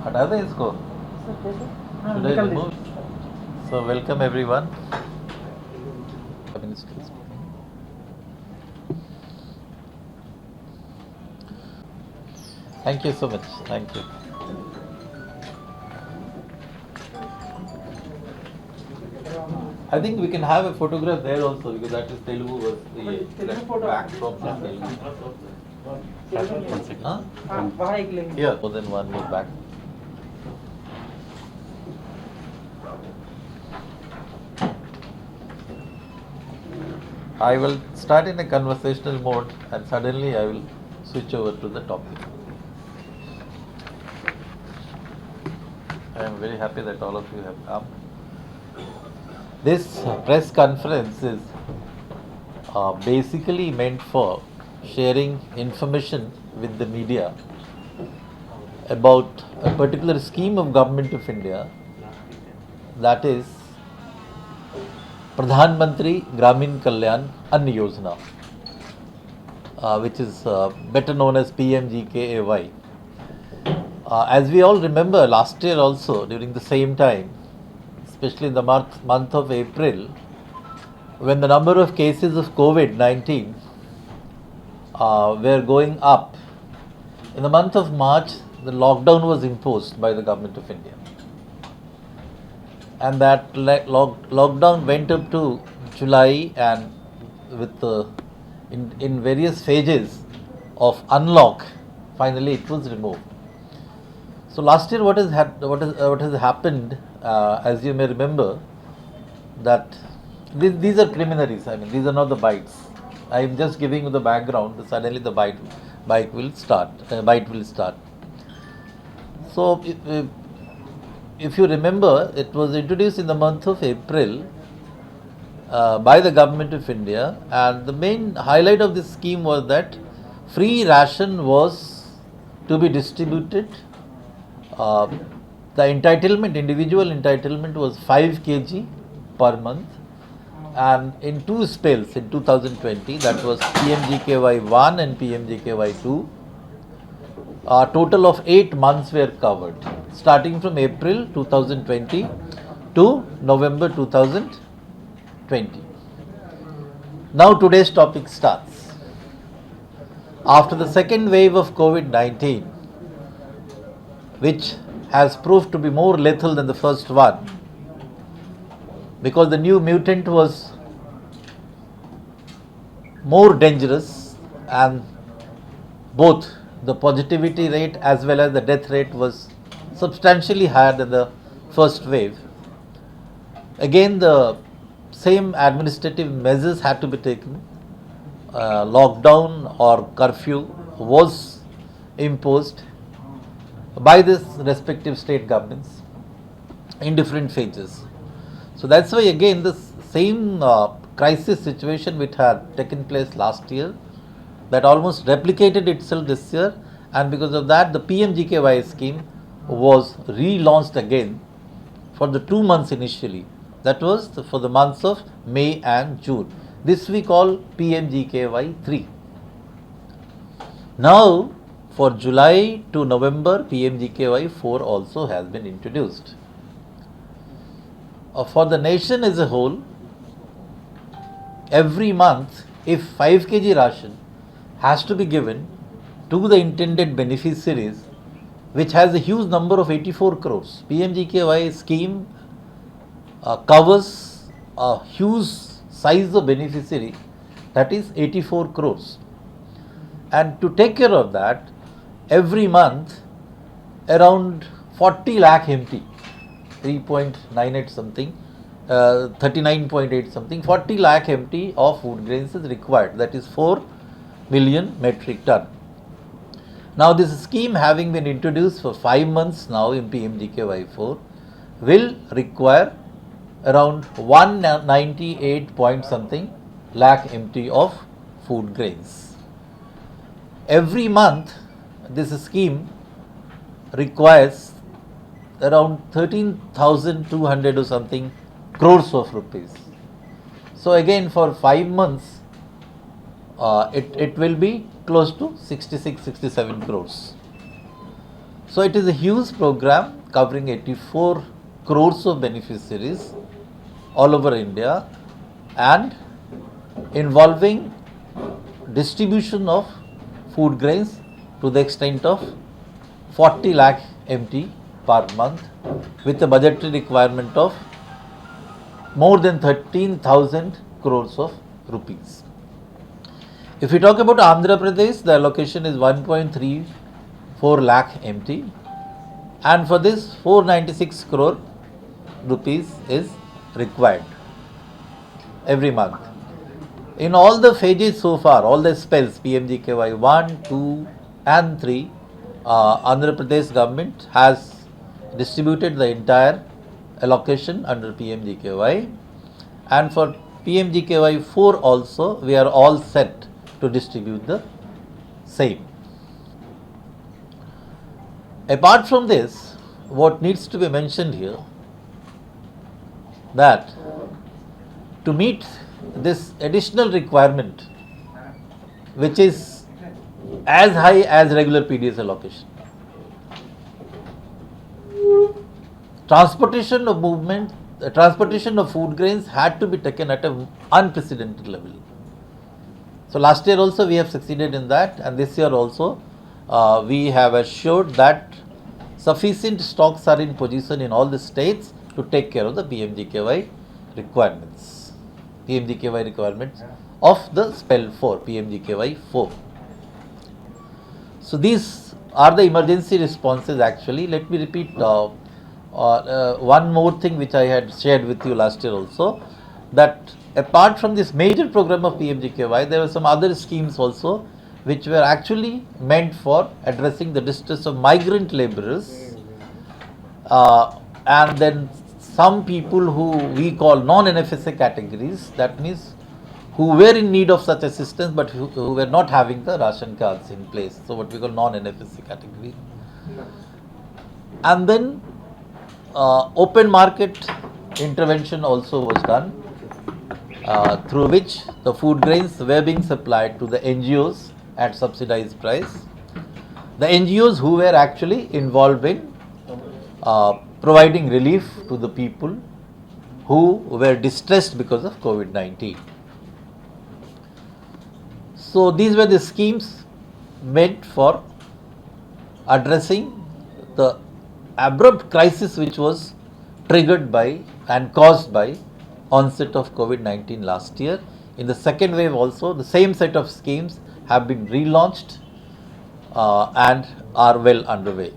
हटा दें इसको, should I remove? So welcome everyone. Ministers. Thank you so much. Thank you. I think we can have a photograph there also because that is Telugu was the backdrop from Telugu. Huh? Here, more than one year back. I will start in a conversational mode and suddenly I will switch over to the topic. I am very happy that all of you have come. This press conference is basically meant for sharing information with the media about a particular scheme of Government of India, that is Pradhan Mantri Gramin Kalyan Ann Yojana, which is better known as PMGKAY. As we all remember, last year also during the same time, especially in the month of April, when the number of cases of COVID-19 were going up, in the month of March, the lockdown was imposed by the Government of India. And that lockdown went up to July, and with in various phases of unlock, finally it was removed. So last year, what has happened, as you may remember, that these are preliminaries. I mean, these are not the bites. I am just giving you the background. Suddenly, the bite will start. So, if you remember, it was introduced in the month of April by the Government of India, and the main highlight of this scheme was that free ration was to be distributed. The individual entitlement was 5 kg per month, and in two spells in 2020, that was PMGKY 1 and PMGKY 2, a total of 8 months were covered, starting from April 2020 to November 2020. Now today's topic starts. After the second wave of COVID-19, which has proved to be more lethal than the first one, because the new mutant was more dangerous, and both the positivity rate as well as the death rate was substantially higher than the first wave. Again, the same administrative measures had to be taken. Lockdown or curfew was imposed by these respective state governments in different phases. So that's why again the same crisis situation which had taken place last year, that almost replicated itself this year, and because of that the PMGKY scheme was relaunched again for the 2 months initially. That was for the months of May and June. This we call PMGKY 3. Now for July to November, PMGKY 4 also has been introduced. For the nation as a whole, every month, if 5 kg ration has to be given to the intended beneficiaries, which has a huge number of 84 crores. PMGKY scheme covers a huge size of beneficiary, that is 84 crores. And to take care of that, every month around 40 lakh MT, 3.98 something, 39.8 something, 40 lakh MT of food grains is required, that is 4 million metric ton. Now this scheme having been introduced for 5 months now in PMGKY 4 will require around 198 point something lakh MT of food grains. Every month this scheme requires around 13,200 or something crores of rupees. So again for 5 months it will be close to 66-67 crores. So it is a huge program covering 84 crores of beneficiaries all over India and involving distribution of food grains to the extent of 40 lakh MT per month with a budgetary requirement of more than 13,000 crores of rupees. If we talk about Andhra Pradesh, the allocation is 1.34 lakh MT, and for this 496 crore rupees is required every month. In all the phases so far, all the spells PMGKY 1, 2 and 3, Andhra Pradesh government has distributed the entire allocation under PMGKY, and for PMGKY 4 also we are all set to distribute the same. Apart from this, what needs to be mentioned here, that to meet this additional requirement, which is as high as regular PDS allocation, transportation of food grains had to be taken at an unprecedented level. So last year also we have succeeded in that, and this year also we have assured that sufficient stocks are in position in all the states to take care of the PMGKY requirements of the spell 4, PMGKY 4. So these are the emergency responses actually. Let me repeat one more thing which I had shared with you last year also, that apart from this major program of PMGKY, there were some other schemes also which were actually meant for addressing the distress of migrant laborers and then some people who we call non-NFSA categories, that means who were in need of such assistance but who were not having the ration cards in place, so what we call non-NFSA category. And then open market intervention also was done, through which the food grains were being supplied to the NGOs at subsidized price. The NGOs who were actually involved in providing relief to the people who were distressed because of COVID-19. So these were the schemes meant for addressing the abrupt crisis which was triggered by and caused by onset of COVID-19 last year. In the second wave also, the same set of schemes have been relaunched and are well underway.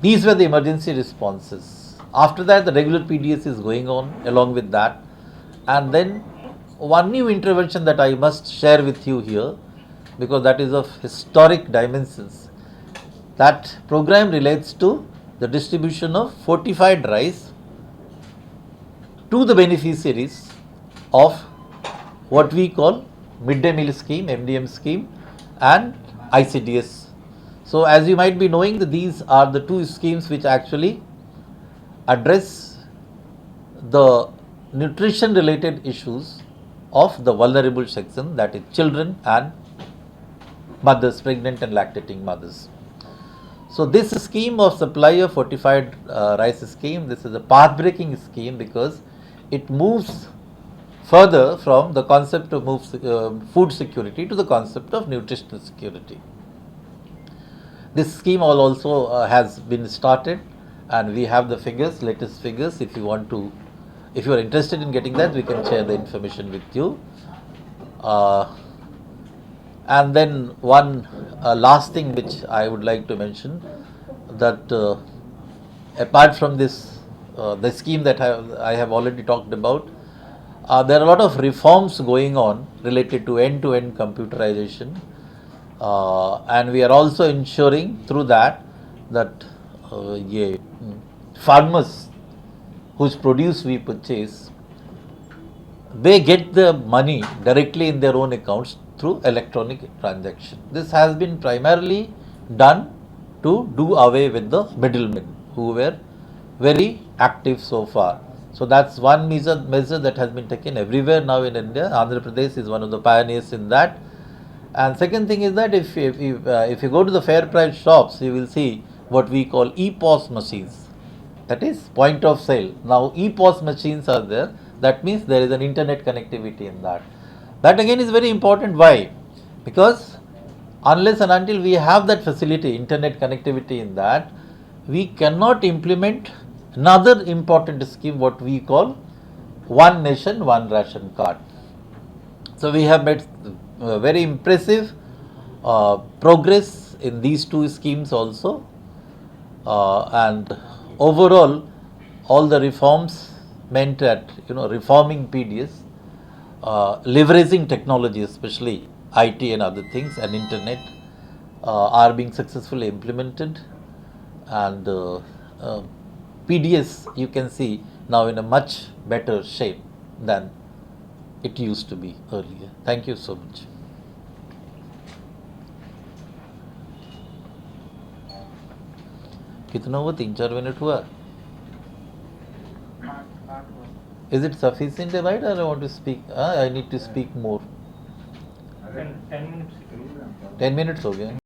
These were the emergency responses. After that, the regular PDS is going on along with that. And then one new intervention that I must share with you here, because that is of historic dimensions. That program relates to the distribution of fortified rice to the beneficiaries of what we call midday meal scheme, MDM scheme, and ICDS. So as you might be knowing, that these are the two schemes which actually address the nutrition related issues of the vulnerable section, that is children and mothers, pregnant and lactating mothers. So this scheme of supply of fortified rice scheme, this is a path-breaking scheme because it moves further from the concept of food security to the concept of nutritional security. This scheme also has been started, and we have the figures, latest figures. If you are interested in getting that, we can share the information with you. And then one last thing which I would like to mention, that apart from this, the scheme that I have already talked about, there are a lot of reforms going on related to end-to-end computerization, and we are also ensuring through that farmers whose produce we purchase, they get the money directly in their own accounts through electronic transaction. This has been primarily done to do away with the middlemen who were very active so far. So that's one measure that has been taken everywhere now in India. Andhra Pradesh is one of the pioneers in that. And second thing is that if you go to the fair price shops, you will see what we call EPOS machines. That is point of sale. Now EPOS machines are there. That means there is an internet connectivity in that. That again is very important. Why? Because unless and until we have that facility, internet connectivity in that, we cannot implement another important scheme, what we call one nation, one ration card. So we have made very impressive progress in these two schemes also, and overall, all the reforms meant at reforming PDS, leveraging technology, especially IT and other things, and internet, are being successfully implemented, and PDS you can see now in a much better shape than it used to be earlier. Thank you so much. कितना हुआ? 3-4 minute हुआ? Is it sufficient, right? Or I want to speak? I need to speak more. 10 minutes. 10 minutes हो गया.